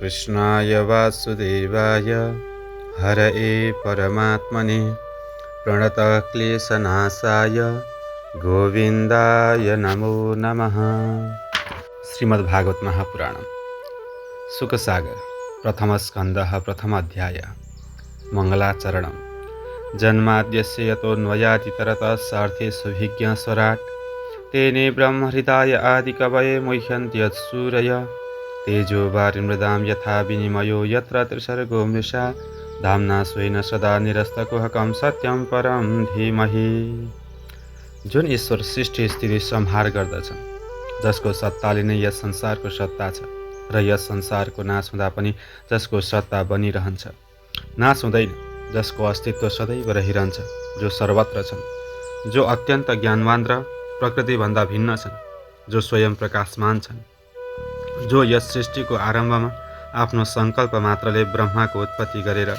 कृष्णाय वासुदेवाय हरये परमात्मने प्रणतक्लेशनाशाय गोविन्दाय नमो नमः। श्रीमद्भागवत महापुराणम् शुकसागर प्रथम स्कन्धः प्रथम अध्याय मङ्गलाचरणम्। जन्माद्यस्य यतोऽन्वयादितरतस्सार्थेष्वभिज्ञस्वराट् तेने ब्रह्महृदाय आदिकवये मुह्यन्ति यत्सूरय तेजो वारिमृदां यथा विनिमयो यत्र त्रिसर्गो मृषा धाम्ना स्वेन सदा निरस्तकुहकं सत्यं परं धीमहि। जुन ईश्वर सृष्टि स्थिति संहार गर्दछन्, जसको सत्ताले नै यस संसारको सत्ता छ र यस संसारको नाश हुँदा पनि जसको सत्ता बनिरहन्छ, नाश हुँदैन, जसको अस्तित्व सदैव रहिरहन्छ, जो सर्वत्र छन्, जो अत्यन्त ज्ञानवान र प्रकृतिभन्दा भिन्न छन्, जो स्वयं प्रकाशमान छन्, जो यस सृष्टिको आरम्भमा आफ्नो सङ्कल्प मात्रले ब्रह्माको उत्पत्ति गरेर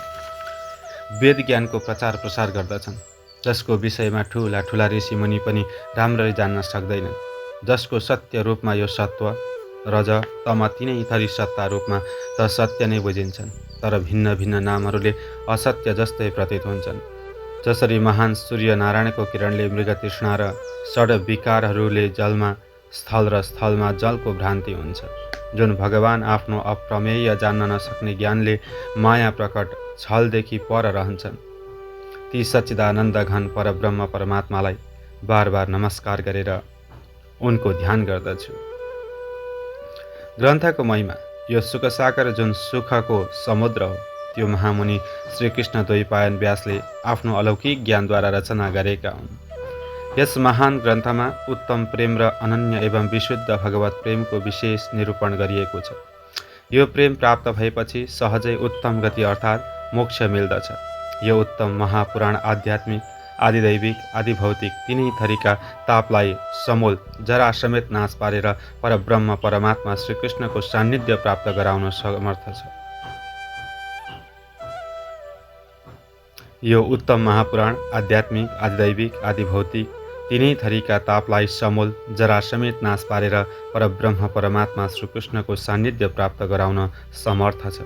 वेद ज्ञानको प्रचार प्रसार गर्दछन्, जसको विषयमा ठुला ठुला ऋषिमुनि पनि राम्ररी जान्न सक्दैनन्, जसको सत्य रूपमा यो सत्व रज तम तिनै थरी सत्ता रूपमा त सत्य नै बुझिन्छन्, तर भिन्न भिन्न नामहरूले असत्य जस्तै प्रतीत हुन्छन्। जसरी महान सूर्य नारायणको किरणले मृगतृष्णा र षड विकारहरूले जलमा स्थल र स्थलमा जलको भ्रान्ति हुन्छ, जुन भगवान आफ्नो अप्रमेय जान्न नसक्ने ज्ञानले माया प्रकट छलदेखि पर रहन्छन्, ती सच्चिदानन्द घन परब्रह्म परमात्मालाई बार बार नमस्कार गरेर उनको ध्यान गर्दछु। ग्रन्थको महिमा। यो शुकसागर जुन सुखको समुद्र हो, त्यो महामुनि श्रीकृष्ण द्वैपायन व्यासले आफ्नो अलौकिक ज्ञानद्वारा रचना गरेका हुन्। यस महान ग्रन्थमा उत्तम प्रेम र अनन्य एवं विशुद्ध भगवत प्रेमको विशेष निरूपण गरिएको छ। यो प्रेम प्राप्त भएपछि सहजै उत्तम गति अर्थात् मोक्ष मिल्दछ। यो उत्तम महापुराण आध्यात्मिक, आदिदैविक, आदिभौतिक तिनै थरीका तापलाई समूल जरा समेत नाश पारेर परब्रह्म परमात्मा श्रीकृष्णको सान्निध्य प्राप्त गराउन समर्थ छ। यो उत्तम महापुराण आध्यात्मिक, आदिदैविक, आदिभौतिक तिनै थरीका तापलाई समूल जरा समेत नाश पारेर परब्रह्म परमात्मा श्रीकृष्णको सान्निध्य प्राप्त गराउन समर्थ छ।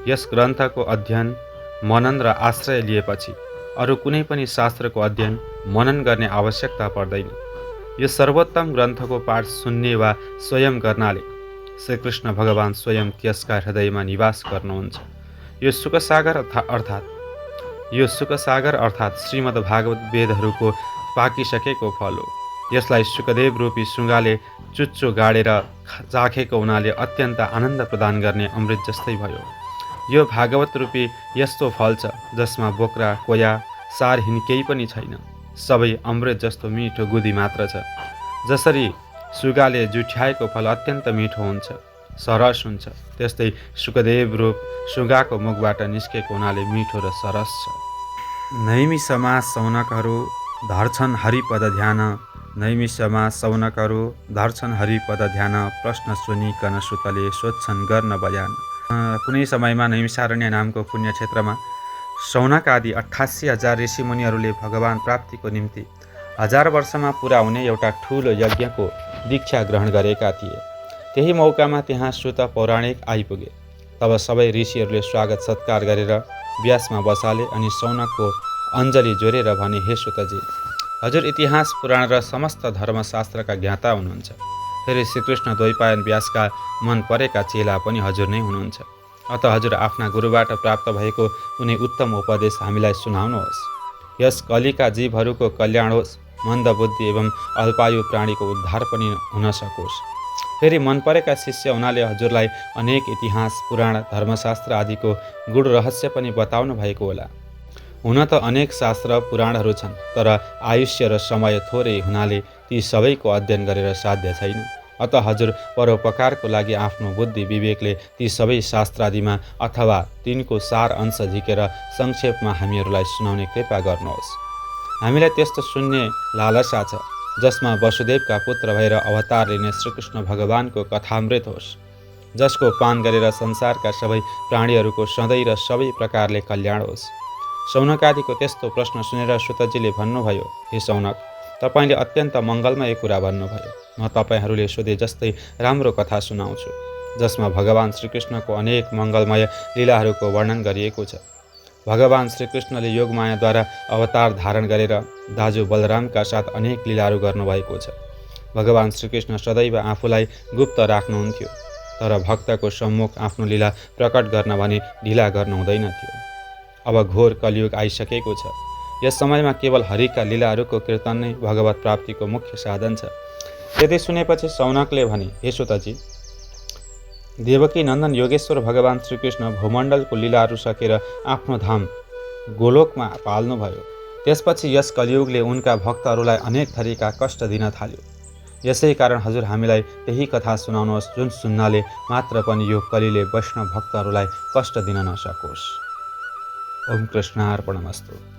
यस ग्रन्थको अध्ययन, मनन र आश्रय लिएपछि अरू कुनै पनि शास्त्रको अध्ययन, मनन गर्ने आवश्यकता पर्दैन। यो सर्वोत्तम ग्रन्थको पाठ सुन्ने वा स्वयं गर्नाले श्रीकृष्ण भगवान स्वयं त्यसका हृदयमा निवास गर्नुहुन्छ। यो शुकसागर अर्थात् श्रीमद् भागवत वेदहरूको पाकिसकेको फल हो। यसलाई शुकदेव रूपी सुँगाले चुच्चो गाडेर चाखेको हुनाले अत्यन्त आनन्द प्रदान गर्ने अमृत जस्तै भयो। यो भागवत रूपी यस्तो फल छ जसमा बोक्रा, कोया, सारहीन केही पनि छैन, सबै अमृत जस्तो मिठो गुदी मात्र छ। जसरी सुगाले जुठ्याएको फल अत्यन्त मिठो हुन्छ, सरस हुन्छ, त्यस्तै शुकदेव रूप सुगाको मुखबाट निस्केको हुनाले मिठो र सरस छ। नैमिषमा सौनकहरू धर्छन् हरिपद ध्यान, नैमिषमा सौनकहरू धर्छन् हरिपद ध्यान, प्रश्न सुनिकन सुतले सोध्छन् गर्न बयान। कुनै समयमा नैमिषारण्य नामको पुण्य क्षेत्रमा सौनक आदि 88,000 ऋषिमुनिहरूले भगवान प्राप्तिको निम्ति 1000 वर्षमा पुरा हुने एउटा ठुलो यज्ञको दीक्षा ग्रहण गरेका थिए। त्यही मौकामा त्यहाँ सुत पौराणिक आइपुगे। तब सबै ऋषिहरूले स्वागत सत्कार गरेर व्यासमा बसाले अनि सौनकको अञ्जली जोरेर भने, हे सुतजी, हजुर इतिहास, पुराण र समस्त धर्मशास्त्रका ज्ञाता हुनुहुन्छ। फेरि श्रीकृष्ण द्वैपायन व्यासका मन परेका चेला पनि हजुर नै हुनुहुन्छ। अत हजुर आफ्ना गुरुबाट प्राप्त भएको कुनै उत्तम उपदेश हामीलाई सुनाउनुहोस्। यस कलिका जीवहरूको कल्याण होस्, मन्दबुद्धि एवं अल्पायु प्राणीको उद्धार पनि हुन सकोस्। फेरि मन परेका शिष्य हुनाले हजुरलाई अनेक इतिहास, पुराण, धर्मशास्त्र आदिको गूढ रहस्य पनि बताउनु भएको होला। हुन त अनेक शास्त्र पुराणहरू छन्, तर आयुष्य र समय थोरै हुनाले ती सबैको अध्ययन गरेर साध्य छैन। अत हजुर परोपकारको लागि आफ्नो बुद्धि विवेकले ती सबै शास्त्रादिमा अथवा तिनको सार अंश झिकेर संक्षेपमा हामीहरूलाई सुनाउने कृपा गर्नुहोस्। हामीलाई त्यस्तो सुन्ने लालसा छ जसमा वसुदेवका पुत्र भएर अवतार लिने श्रीकृष्ण भगवानको कथामृत होस्, जसको पान गरेर संसारका सबै प्राणीहरूको सधैँ र सबै प्रकारले कल्याण होस्। सौनकादिको त्यस्तो प्रश्न सुनेर सुतजीले भन्नुभयो, हे सौनक, तपाईले अत्यन्त मङ्गलमय कुरा भन्नुभयो। म तपाईहरूले सोधे जस्तै राम्रो कथा सुनाउँछु। जसमा भगवान श्रीकृष्णको अनेक मङ्गलमय लीलाहरूको वर्णन गरिएको छ। भगवान श्रीकृष्णले योगमायाद्वारा अवतार धारण गरेर दाजु बलरामका साथ अनेक लीलाहरू गर्नुभएको छ। भगवान श्रीकृष्ण सदैव आफूलाई गुप्त राख्नुहुन्थ्यो, तर भक्तको सम्मुख आफ्नो लीला प्रकट गर्न भने ढिला गर्नु हुँदैन थियो। अब घोर कलियुग आइसकेको छ। यस समयमा केवल हरिका लीलाहरूको कीर्तन नै भगवत प्राप्तिको मुख्य साधन छ। यदि सुनेपछि सौनकले भने, हे सुतजी, देवकी नन्दन योगेश्वर भगवान श्रीकृष्ण भूमण्डलको लीलाहरू सकेर आफ्नो धाम गोलोकमा पाल्नुभयो। त्यसपछि यस कलियुगले उनका भक्तहरूलाई अनेक थरीका कष्ट दिन थाल्यो। यसै कारण हजुर हामीलाई त्यही कथा सुनाउनुहोस् जुन सुन्नाले मात्र पनि यो कलिले वैष्णव भक्तहरूलाई कष्ट दिन नसकोस्। ओम कृष्णार्पणमस्तु।